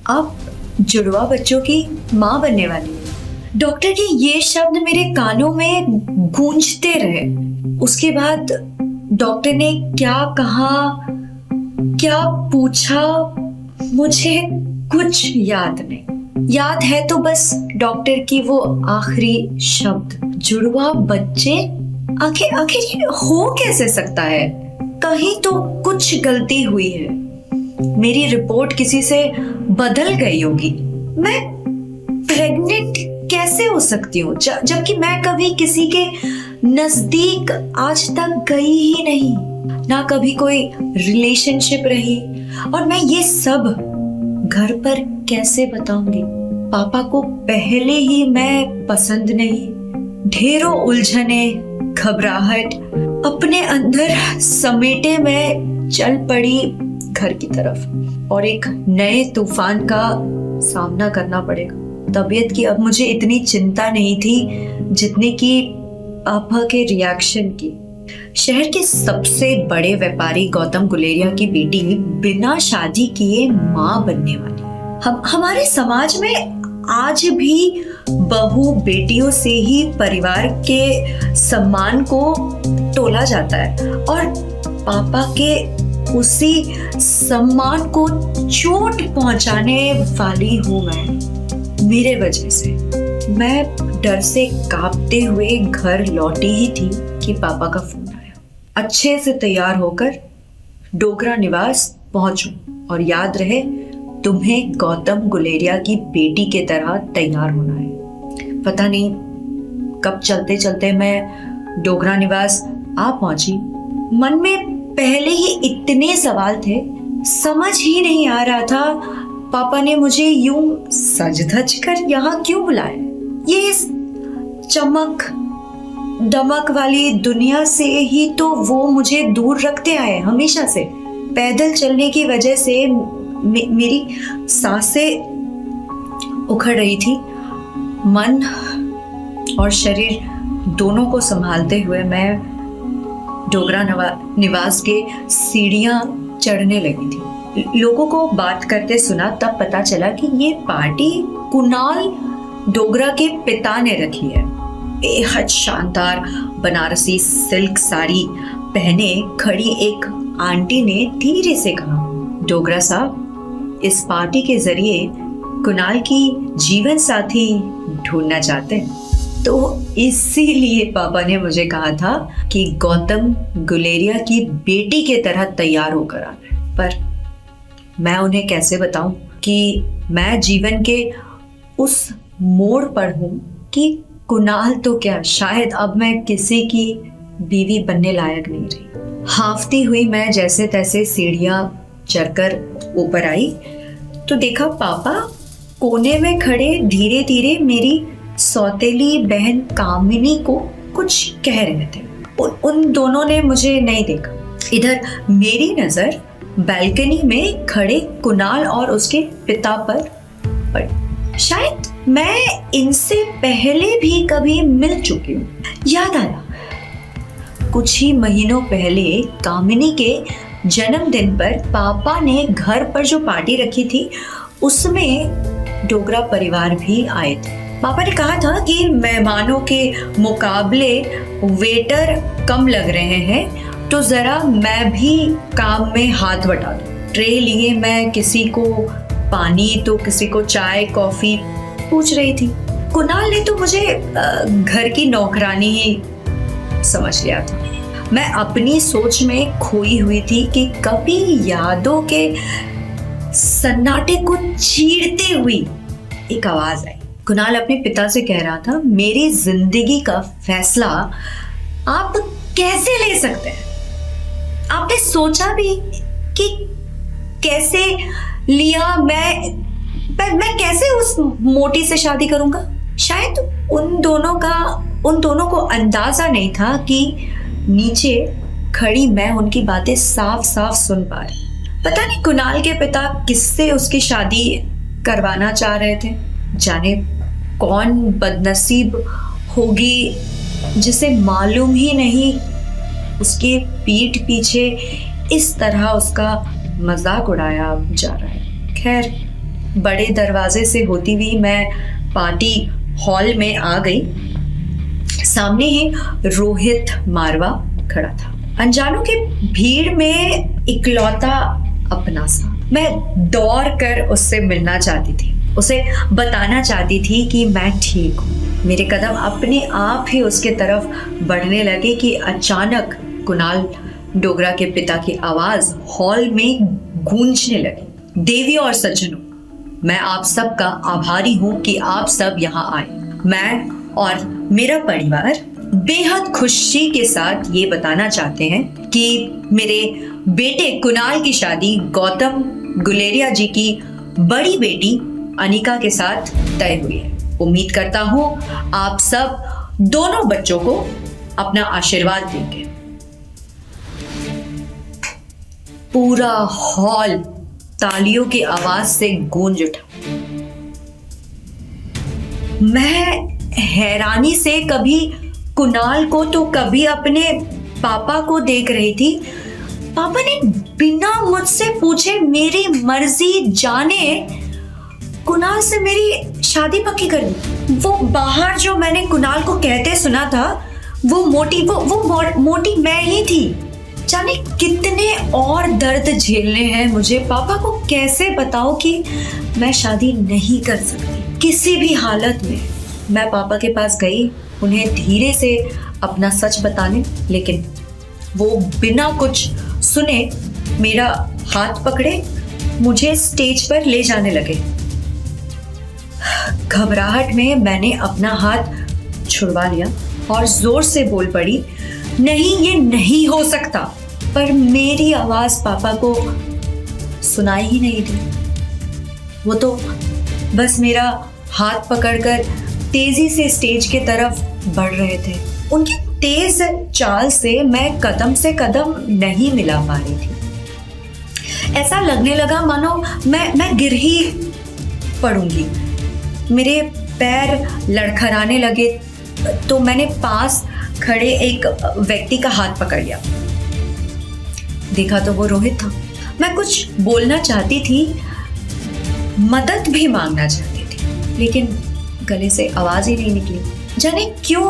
अब जुड़वा बच्चों की माँ बनने वाली है। डॉक्टर के ये शब्द मेरे कानों में गूंजते रहे। उसके बाद डॉक्टर ने क्या कहा, क्या पूछा, मुझे कुछ याद नहीं। याद है तो बस डॉक्टर की वो आखिरी शब्द, जुड़वा बच्चे। आखिर ये हो कैसे सकता है? कहीं तो कुछ गलती हुई है। मेरी रिपोर्ट किसी से बदल गई होगी। मैं प्रेग्नेंट कैसे हो सकती हूँ जबकि मैं कभी किसी के नजदीक आज तक गई ही नहीं, ना कभी कोई रिलेशनशिप रही। और मैं ये सब घर पर कैसे बताऊंगी? पापा को पहले ही मैं पसंद नहीं। ढेरों उलझने, घबराहट अपने अंदर समेटे मैं चल पड़ी घर की तरफ, और एक नए तूफान का सामना करना पड़ेगा। तबीयत की अब मुझे इतनी चिंता नहीं थी जितनी कि पापा के रिएक्शन की। शहर के सबसे बड़े व्यापारी गौतम गुलेरिया की बेटी बिना शादी किए माँ बनने वाली है। हमारे समाज में आज भी बहू बेटियों से ही परिवार के सम्मान को तोला जाता है, और पापा के उसी सम्मान को चोट पहुंचाने वाली हूं मैं। मेरे वजह से मैं डर से कांपते हुए घर लौटी ही थी कि पापा का फोन आया। अच्छे से तैयार होकर डोगरा निवास पहुंचूं, और याद रहे तुम्हें गौतम गुलेरिया की बेटी के तरह तैयार होना है। पता नहीं कब चलते चलते मैं डोगरा निवास आ पहुंची। मन में पहले ही इतने सवाल थे, समझ ही नहीं आ रहा था पापा ने मुझे यूं सज धज कर यहाँ क्यों बुलाया। ये इस चमक दमक वाली दुनिया से ही तो वो मुझे दूर रखते आए हमेशा से। पैदल चलने की वजह से मेरी सांसें उखड़ रही थी। मन और शरीर दोनों को संभालते हुए मैं डोगरा निवास के सीढ़ियां चढ़ने लगी थी। लोगों को बात करते सुना, तब पता चला कि ये पार्टी कुणाल डोगरा के पिता ने रखी है। बेहद शानदार बनारसी सिल्क साड़ी पहने खड़ी एक आंटी ने धीरे से कहा, डोगरा साहब, इस पार्टी के जरिए कुणाल की जीवन साथी ढूंढना चाहते हैं, तो इसीलिए पापा ने मुझे कहा था कि गौतम गुलेरिया की बेटी के तरह तैयार होकर आना। पर मैं उन्हें कैसे बताऊं कि मैं जीवन के उस मोड़ पर हूं कि कुणाल तो क्या, शायद अब मैं किसी की बीवी बनने लायक नहीं रही। हांफती हुई मैं जैसे तैसे सीढ़ियां चढ़कर ऊपर आई तो देखा पापा कोने में खड़े धीरे धीरे मेरी सौतेली बहन कामिनी को कुछ कह रहे थे। उन दोनों ने मुझे नहीं देखा। इधर मेरी नजर बालकनी में खड़े कुणाल और उसके पिता पर पड़ी। शायद मैं इनसे पहले भी कभी मिल चुकी हूँ। याद आया, कुछ ही महीनों पहले कामिनी के जन्मदिन पर पापा ने घर पर जो पार्टी रखी थी उसमें डोगरा परिवार भी आए थे। पापा ने कहा था कि मेहमानों के मुकाबले वेटर कम लग रहे हैं, तो जरा मैं भी काम में हाथ बटा दूं। ट्रे लिए मैं किसी को पानी तो किसी को चाय कॉफी पूछ रही थी। कुणाल ने तो मुझे घर की नौकरानी ही समझ लिया था। मैं अपनी सोच में खोई हुई थी कि कभी यादों के सन्नाटे को चीरते हुई एक आवाज आई। कुणाल अपने पिता से कह रहा था, मेरी जिंदगी का फैसला आप कैसे ले सकते हैं? आपने सोचा भी कि कैसे लिया? मैं कैसे उस मोटी से शादी करूंगा? शायद उन दोनों को अंदाजा नहीं था कि नीचे खड़ी मैं उनकी बातें साफ साफ सुन पा रही। पता नहीं कुणाल के पिता किससे उसकी शादी करवाना चाह रहे थे। जाने कौन बदनसीब होगी जिसे मालूम ही नहीं उसके पीठ पीछे इस तरह उसका मजाक उड़ाया जा रहा है। खैर बड़े दरवाजे से होती हुई मैं पार्टी हॉल में आ गई। सामने ही रोहित मारवा खड़ा था। अनजानों की भीड़ में इकलौता अपना सा। मैं दौड़ कर उससे मिलना चाहती थी, उसे बताना चाहती थी कि मैं ठीक हूँ। मेरे कदम अपने आप ही उसके तरफ बढ़ने लगे कि अचानक कुणाल डोगरा के पिता की आवाज हॉल में गूंजने लगी। देवी और सज्जनों, मैं आप सबका आभारी हूँ कि आप सब यहाँ आए। मैं और मेरा परिवार बेहद खुशी के साथ ये बताना चाहते हैं कि मेरे बेटे कुणाल की शादी गौतम गुलेरिया जी की बड़ी बेटी अनिका के साथ तय हुई है। उम्मीद करता हूँ आप सब दोनों बच्चों को अपना आशीर्वाद देंगे। पूरा हॉल तालियों की आवाज से गूंज उठा। मैं हैरानी से कभी कुणाल को तो कभी अपने पापा को देख रही थी। पापा ने बिना मुझसे पूछे मेरी मर्जी जाने कुणाल से मेरी शादी पक्की कर दी। वो बाहर जो मैंने कुणाल को कहते सुना था, वो मोटी मैं ही थी। जाने कितने और दर्द झेलने हैं मुझे। पापा को कैसे बताऊं कि मैं शादी नहीं कर सकती किसी भी हालत में। मैं पापा के पास गई उन्हें धीरे से अपना सच बताने, लेकिन वो बिना कुछ सुने मेरा हाथ पकड़े मुझे स्टेज पर ले जाने लगे। घबराहट में मैंने अपना हाथ छुड़वा लिया और जोर से बोल पड़ी, नहीं ये नहीं हो सकता। पर मेरी आवाज पापा को सुनाई ही नहीं दी। वो तो बस मेरा हाथ पकड़कर तेजी से स्टेज के तरफ बढ़ रहे थे। उनकी तेज चाल से मैं कदम से कदम नहीं मिला पा रही थी। ऐसा लगने लगा मानो मैं गिर ही पड़ूंगी। मेरे पैर लड़खड़ाने लगे तो मैंने पास खड़े एक व्यक्ति का हाथ पकड़ लिया। देखा तो वो रोहित था। मैं कुछ बोलना चाहती थी, मदद भी मांगना चाहती थी, लेकिन गले से आवाज ही नहीं निकली। जाने क्यों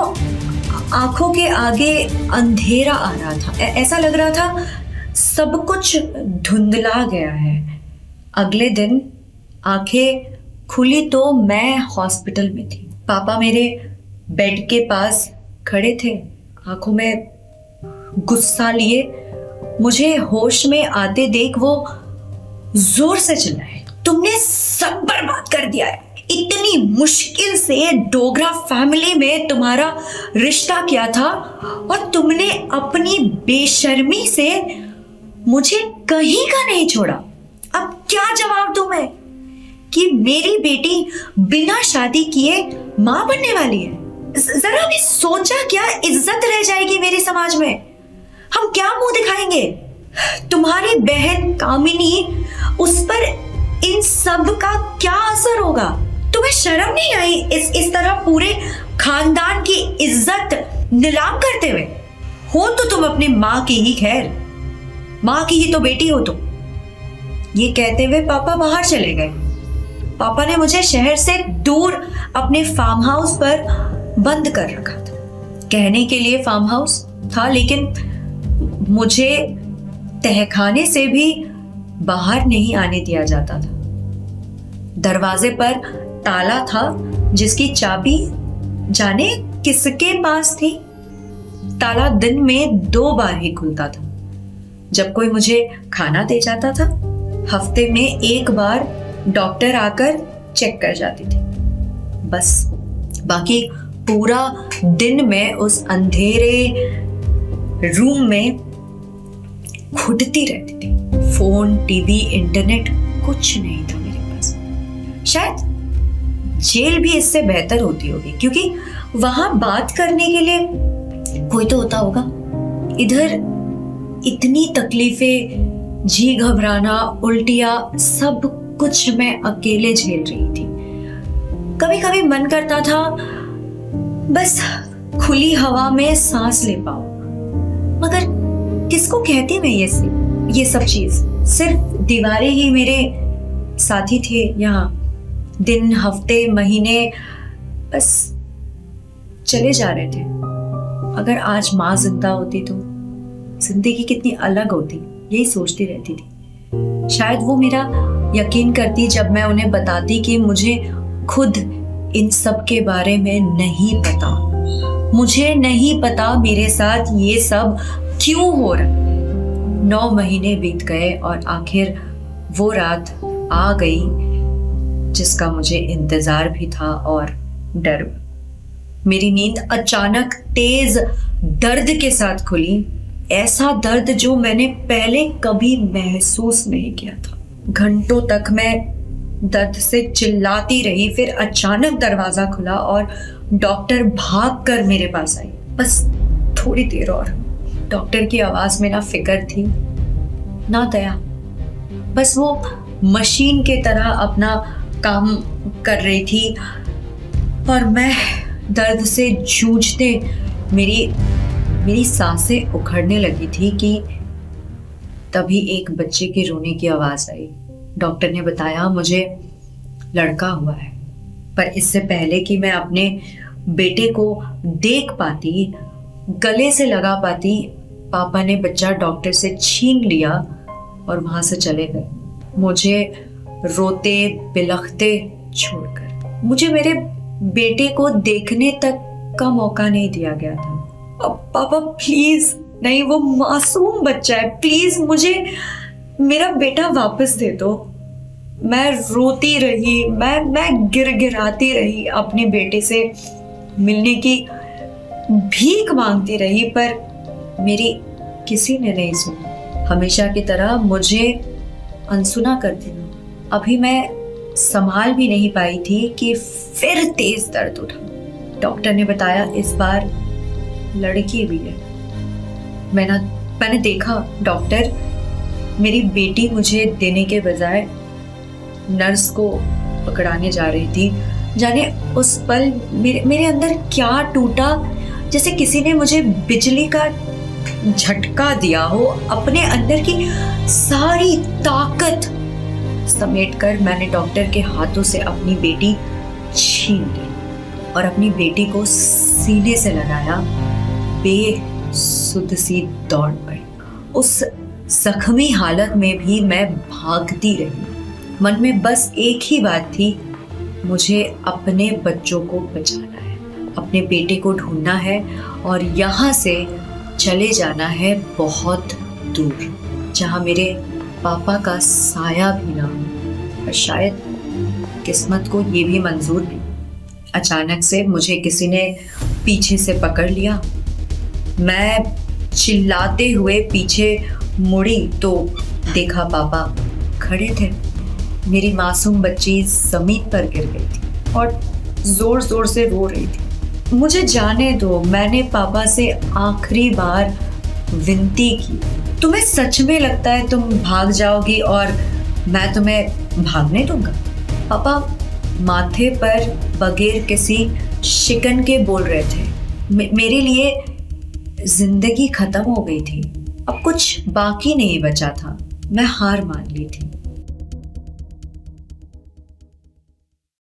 आंखों के आगे अंधेरा आ रहा था। ऐसा लग रहा था सब कुछ धुंधला गया है। अगले दिन आंखें खुली तो मैं हॉस्पिटल में थी। पापा मेरे बेड के पास खड़े थे, आंखों में गुस्सा लिए। मुझे होश में आते देख वो जोर से चिल्लाए, तुमने सब बर्बाद कर दिया है। इतनी मुश्किल से डोगरा फैमिली में तुम्हारा रिश्ता किया था और तुमने अपनी बेशर्मी से मुझे कहीं का नहीं छोड़ा। अब क्या जवाब दूं मैं कि मेरी बेटी बिना शादी किए मां बनने वाली है? जरा भी सोचा क्या इज्जत रह जाएगी मेरे समाज में? हम क्या मुंह दिखाएंगे? तुम्हारी बहन कामिनी, उस पर इन सब का क्या असर होगा? तुम्हें शर्म नहीं आई इस तरह पूरे खानदान की इज्जत नीलाम करते हुए? हो तो तुम अपनी माँ की ही, खैर माँ की ही तो बेटी हो तुम। ये कहते हुए पापा बाहर चले गए। पापा ने मुझे शहर से दूर अपने फार्म हाउस पर बंद कर रखा था। कहने के लिए फार्म हाउस था, लेकिन मुझे तहखाने से भी बाहर नहीं आने दिया जाता था। दरवाजे पर ताला था जिसकी चाबी जाने किसके पास थी। ताला दिन में 2 बार ही खुलता था, जब कोई मुझे खाना दे जाता था। हफ्ते में 1 बार डॉक्टर आकर चेक कर जाती थी। बस बाकी पूरा दिन मैं उस अंधेरे रूम में घुटती रहती थी। फोन, टीवी, इंटरनेट कुछ नहीं था मेरे पास। शायद जेल भी इससे बेहतर होती होगी, क्योंकि वहां बात करने के लिए कोई तो होता होगा। इधर इतनी तकलीफें, जी घबराना, उल्टियां, सब कुछ मैं अकेले झेल रही थी। कभी कभी मन करता था बस खुली हवा में सांस ले पाऊं, मगर किसको कहती मैं ये सब चीज? सिर्फ दीवारें ही मेरे साथी थे यहाँ, दिन हफ्ते महीने बस चले जा रहे थे। अगर आज माँ जिंदा होती तो जिंदगी कितनी अलग होती, यही सोचती रहती थी। शायद वो मेरा यकीन करती जब मैं उन्हें बताती कि मुझे खुद इन सब के बारे में नहीं पता, मुझे नहीं पता मेरे साथ ये सब क्यों हो रहा। 9 महीने बीत गए और आखिर वो रात आ गई जिसका मुझे इंतजार भी था और डर भी। मेरी नींद अचानक तेज दर्द के साथ खुली, ऐसा दर्द जो मैंने पहले कभी महसूस नहीं किया था। घंटों तक मैं दर्द से चिल्लाती रही, फिर अचानक दरवाजा खुला और डॉक्टर भागकर मेरे पास आई। बस थोड़ी देर और। डॉक्टर की आवाज में ना फिक्र थी ना दया, बस वो मशीन के तरह अपना काम कर रही थी और मैं दर्द से जूझते मेरी सांसें उखड़ने लगी थी कि तभी एक बच्चे के रोने की आवाज आई। डॉक्टर ने बताया मुझे लड़का हुआ है, पर इससे पहले कि मैं अपने बेटे को देख पाती, गले से लगा पाती, पापा ने बच्चा डॉक्टर से छीन लिया और वहां से चले गए, मुझे रोते बिलखते छोड़कर। मुझे मेरे बेटे को देखने तक का मौका नहीं दिया गया था। अब पापा प्लीज नहीं, वो मासूम बच्चा है, प्लीज मुझे मेरा बेटा वापस दे दो। मैं रोती रही, मैं गिड़गिड़ाती रही, अपने बेटे से मिलने की भीख मांगती रही, पर मेरी किसी ने नहीं सुनी। हमेशा की तरह मुझे अनसुना कर दिया। अभी मैं संभाल भी नहीं पाई थी कि फिर तेज दर्द उठा। डॉक्टर ने बताया इस बार लड़की भी है। मैंने देखा डॉक्टर, मेरी बेटी मुझे देने के बजाय नर्स को पकड़ाने जा रही थी। जाने उस पल मेरे अंदर क्या टूटा, जैसे किसी ने मुझे बिजली का झटका दिया हो। अपने अंदर की सारी ताकत समेटकर मैंने डॉक्टर के हाथों से अपनी बेटी छीन ली और अपनी बेटी को सीने से लगाया। बेसुध सी दौड़ पड़ी। उस जख्मी हालत में भी मैं भागती रही। मन में बस एक ही बात थी, मुझे अपने बच्चों को बचाना है, अपने बेटे को ढूंढना है और यहाँ से चले जाना है बहुत दूर, जहाँ मेरे पापा का साया भी ना हो। और शायद किस्मत को ये भी मंजूर नहीं। अचानक से मुझे किसी ने पीछे से पकड़ लिया। मैं चिल्लाते हुए पीछे मुड़ी तो देखा पापा खड़े थे। मेरी मासूम बच्ची जमीन पर गिर गई थी और जोर जोर से रो रही थी। मुझे जाने दो, मैंने पापा से आखिरी बार विनती की। तुम्हें सच में लगता है तुम भाग जाओगी और मैं तुम्हें भागने दूंगा? पापा माथे पर बगैर किसी शिकन के बोल रहे थे। मेरे लिए जिंदगी खत्म हो गई थी, अब कुछ बाकी नहीं बचा था। मैं हार मान ली थी।